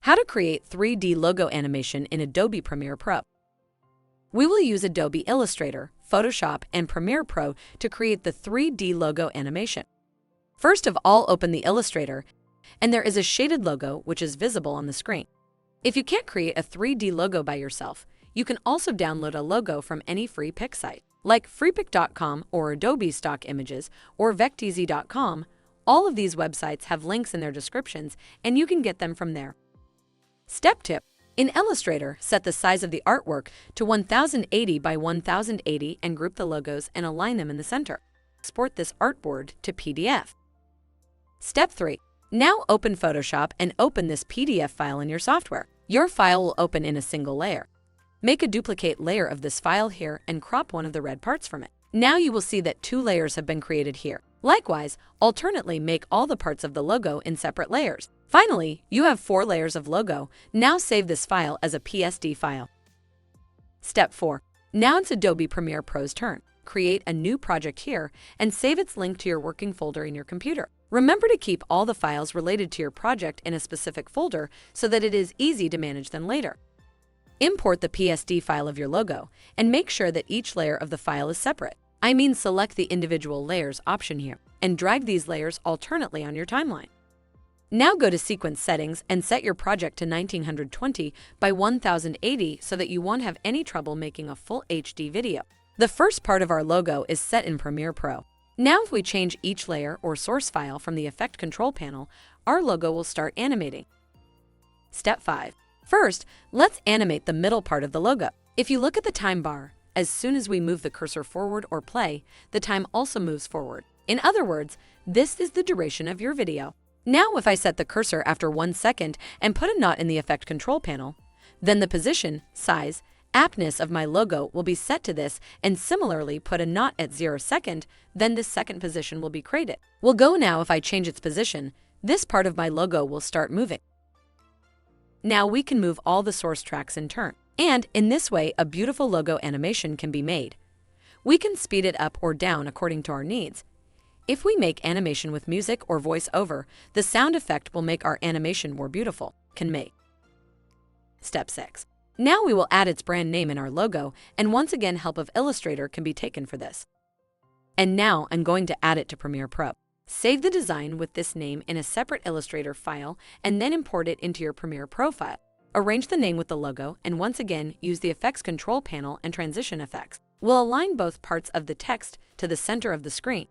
How to create 3D logo animation in Adobe Premiere Pro. We will use Adobe Illustrator, Photoshop, and Premiere Pro to create the 3D logo animation. First of all, open the Illustrator, and there is a shaded logo which is visible on the screen. If you can't create a 3D logo by yourself, you can also download a logo from any free pic site, like freepik.com or Adobe Stock Images or vecteezy.com. All of these websites have links in their descriptions, and you can get them from there. Step 2. In Illustrator, set the size of the artwork to 1080 by 1080 and group the logos and align them in the center. Export this artboard to PDF. Step 3. Now open Photoshop and open this PDF file in your software. Your file will open in a single layer. Make a duplicate layer of this file here and crop one of the red parts from it. Now you will see that 2 layers have been created here. Likewise, alternately make all the parts of the logo in separate layers. Finally, you have 4 layers of logo. Now save this file as a PSD file. Step 4. Now it's Adobe Premiere Pro's turn. Create a new project here and save its link to your working folder in your computer. Remember to keep all the files related to your project in a specific folder so that it is easy to manage them later. Import the PSD file of your logo and make sure that each layer of the file is separate. I mean, select the individual layers option here and drag these layers alternately on your timeline. Now go to Sequence Settings and set your project to 1920 by 1080 so that you won't have any trouble making a full HD video. The first part of our logo is set in Premiere Pro. Now if we change each layer or source file from the Effect Control panel, our logo will start animating. Step 5. First, let's animate the middle part of the logo. If you look at the time bar, as soon as we move the cursor forward or play, the time also moves forward. In other words, this is the duration of your video. Now if I set the cursor after 1 second and put a knot in the Effect Control panel, then the position, size, aptness of my logo will be set to this, and similarly put a knot at 0 second, then this second position will be created. We'll go now if I change its position, this part of my logo will start moving. Now we can move all the source tracks in turn, and in this way a beautiful logo animation can be made. We can speed it up or down according to our needs. If we make animation with music or voice over, the sound effect will make our animation more beautiful. Can make. Step 6. Now we will add its brand name in our logo, and once again help of Illustrator can be taken for this. And now I'm going to add it to Premiere Pro. Save the design with this name in a separate Illustrator file and then import it into your Premiere Pro file. Arrange the name with the logo and once again use the Effects Control panel and Transition Effects. We'll align both parts of the text to the center of the screen.